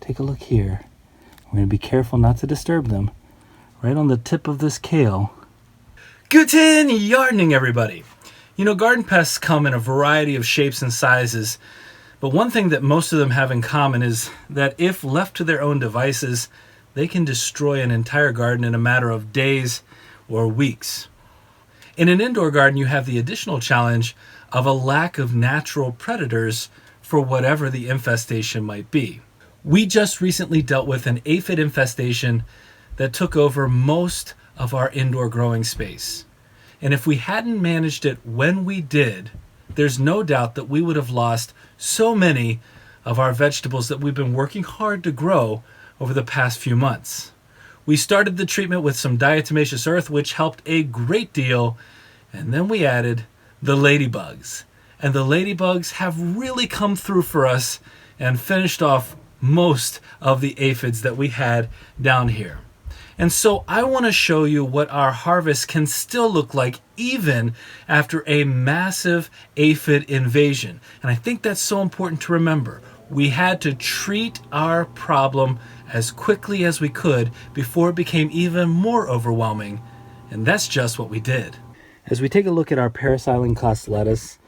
Take a look here. We're going to be careful not to disturb them. Right on the tip of this kale. Guten Yardening, everybody. You know, garden pests come in a variety of shapes and sizes, but one thing that most of them have in common is that if left to their own devices, they can destroy an entire garden in a matter of days or weeks. In an indoor garden, you have the additional challenge of a lack of natural predators for whatever the infestation might be. We just recently dealt with an aphid infestation that took over most of our indoor growing space. And if we hadn't managed it when we did, there's no doubt that we would have lost so many of our vegetables that we've been working hard to grow over the past few months. We started the treatment with some diatomaceous earth, which helped a great deal, and then we added the ladybugs. And the ladybugs have really come through for us and finished off most of the aphids that we had down here. And so I want to show you what our harvest can still look like even after a massive aphid invasion. And I think that's so important to remember. We had to treat our problem as quickly as we could before it became even more overwhelming. And that's just what we did. As we take a look at our Paris-Island-Cost lettuce,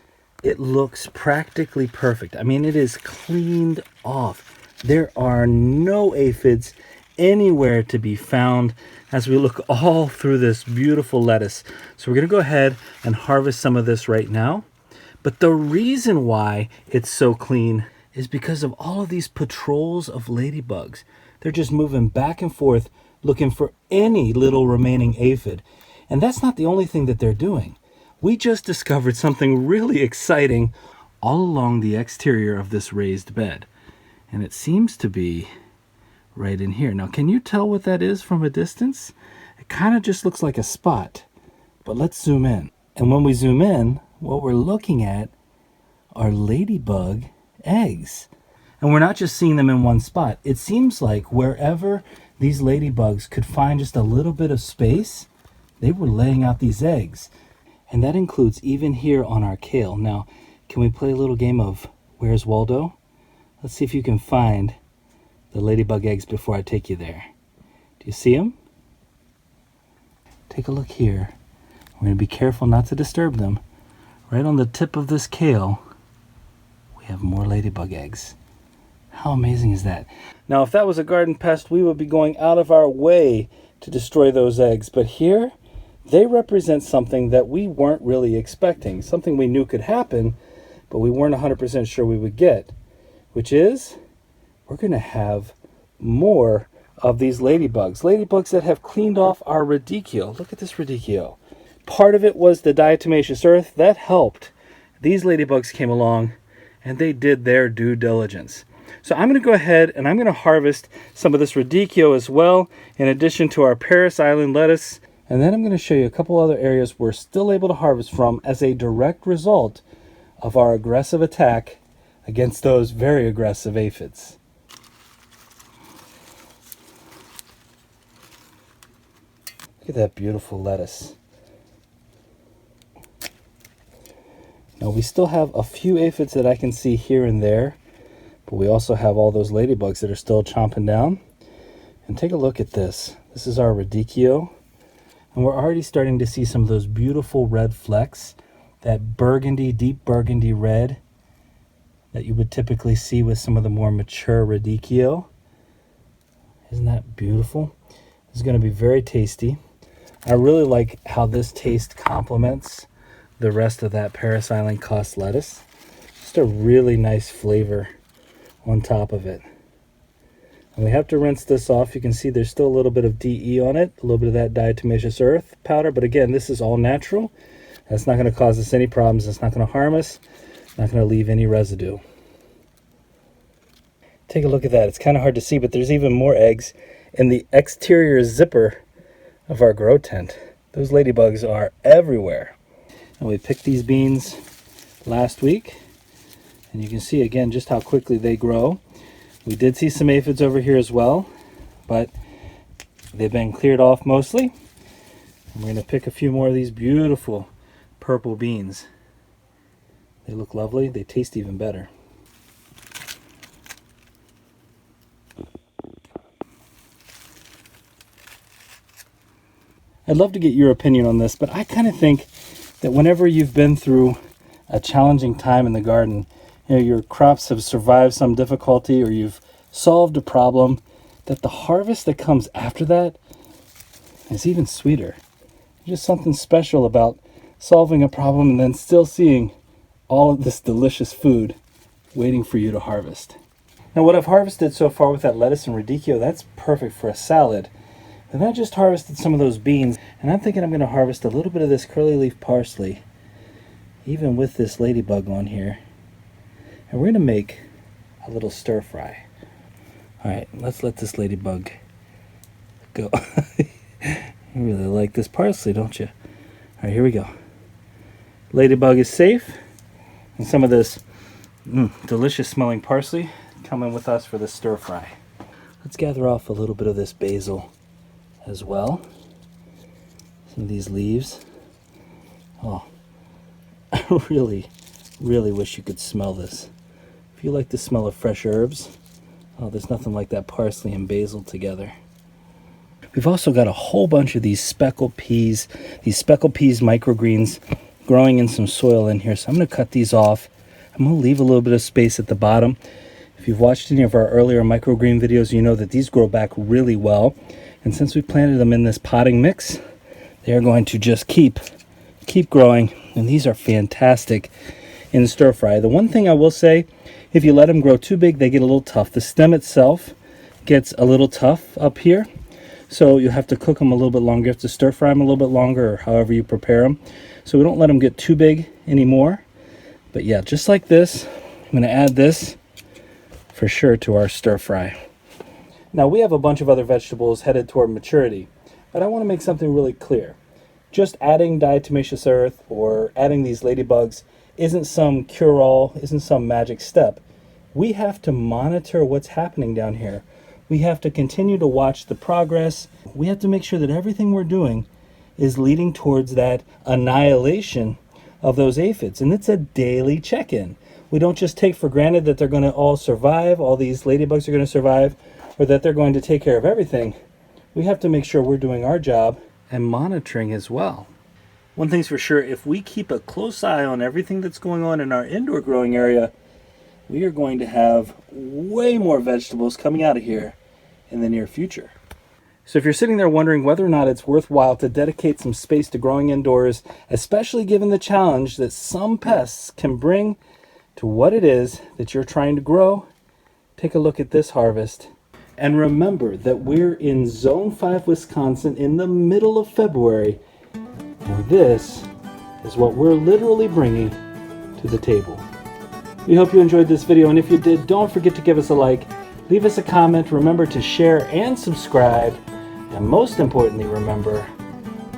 it looks practically perfect. I mean, it is cleaned off. There are no aphids anywhere to be found as we look all through this beautiful lettuce. So we're going to go ahead and harvest some of this right now. But the reason why it's so clean is because of all of these patrols of ladybugs. They're just moving back and forth looking for any little remaining aphid. And that's not the only thing that they're doing. We just discovered something really exciting all along the exterior of this raised bed. And it seems to be right in here. Now, can you tell what that is from a distance? It kind of just looks like a spot, but let's zoom in. And when we zoom in, what we're looking at are ladybug eggs. And we're not just seeing them in one spot. It seems like wherever these ladybugs could find just a little bit of space, they were laying out these eggs. And that includes even here on our kale. Now, can we play a little game of Where's Waldo? Let's see if you can find the ladybug eggs before I take you there. Do you see them? Take a look here. We're going to be careful not to disturb them. Right on the tip of this kale, we have more ladybug eggs. How amazing is that? Now, if that was a garden pest, we would be going out of our way to destroy those eggs. But here, they represent something that we weren't really expecting. Something we knew could happen, but we weren't 100% sure we would get. Which is, we're going to have more of these ladybugs. Ladybugs that have cleaned off our radicchio. Look at this radicchio. Part of it was the diatomaceous earth. That helped. These ladybugs came along and they did their due diligence. So I'm going to go ahead and I'm going to harvest some of this radicchio as well, in addition to our Paris Island lettuce. And then I'm going to show you a couple other areas we're still able to harvest from as a direct result of our aggressive attack against those very aggressive aphids. Look at that beautiful lettuce. Now we still have a few aphids that I can see here and there, but we also have all those ladybugs that are still chomping down. And take a look at this. This is our radicchio, and we're already starting to see some of those beautiful red flecks, that burgundy, deep burgundy red that you would typically see with some of the more mature radicchio. Isn't that beautiful? This is going to be very tasty. I really like how this taste complements the rest of that Paris-Island-Cost lettuce. Just a really nice flavor on top of it. And we have to rinse this off. You can see there's still a little bit of DE on it, a little bit of that diatomaceous earth powder, but again, this is all natural. That's not going to cause us any problems. It's not going to harm us. Not going to leave any residue. Take a look at that. It's kind of hard to see, but there's even more eggs in the exterior zipper of our grow tent. Those ladybugs are everywhere. And we picked these beans last week, and you can see again just how quickly they grow. We did see some aphids over here as well, but they've been cleared off mostly. And we're going to pick a few more of these beautiful purple beans. They look lovely. They taste even better. I'd love to get your opinion on this, but I kind of think that whenever you've been through a challenging time in the garden, you know, your crops have survived some difficulty or you've solved a problem, that the harvest that comes after that is even sweeter. Just something special about solving a problem and then still seeing all of this delicious food waiting for you to harvest. Now what I've harvested so far with that lettuce and radicchio, that's perfect for a salad. And I just harvested some of those beans, and I'm thinking I'm going to harvest a little bit of this curly leaf parsley, even with this ladybug on here. And we're going to make a little stir fry. Alright, let's let this ladybug go. You really like this parsley, don't you? Alright, here we go. Ladybug is safe, and some of this delicious smelling parsley coming with us for the stir fry. Let's gather off a little bit of this basil as well. Some of these leaves. Oh, I really wish you could smell this. If you like the smell of fresh herbs, oh, there's nothing like that parsley and basil together. We've also got a whole bunch of these speckled peas, microgreens, growing in some soil in here. So I'm going to cut these off. I'm going to leave a little bit of space at the bottom. If you've watched any of our earlier microgreen videos, you know that these grow back really well. And since we planted them in this potting mix, they are going to just keep growing. And these are fantastic in stir fry. The one thing I will say, if you let them grow too big, they get a little tough. The stem itself gets a little tough up here. So you have to cook them a little bit longer. You have to stir fry them a little bit longer, or however you prepare them. So we don't let them get too big anymore. But yeah, just like this, I'm going to add this for sure to our stir fry. Now we have a bunch of other vegetables headed toward maturity, but I want to make something really clear. Just adding diatomaceous earth or adding these ladybugs isn't some cure-all, isn't some magic step. We have to monitor what's happening down here. We have to continue to watch the progress. We have to make sure that everything we're doing is leading towards that annihilation of those aphids. And it's a daily check-in. We don't just take for granted that they're going to all survive, all these ladybugs are going to survive, or that they're going to take care of everything. We have to make sure we're doing our job and monitoring as well. One thing's for sure, if we keep a close eye on everything that's going on in our indoor growing area, we are going to have way more vegetables coming out of here in the near future. So if you're sitting there wondering whether or not it's worthwhile to dedicate some space to growing indoors, especially given the challenge that some pests can bring to what it is that you're trying to grow, take a look at this harvest. And remember that we're in Zone 5, Wisconsin in the middle of February, and this is what we're literally bringing to the table. We hope you enjoyed this video, and if you did, don't forget to give us a like, leave us a comment, remember to share and subscribe, and most importantly, remember,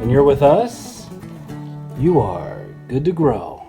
when you're with us, you are good to grow.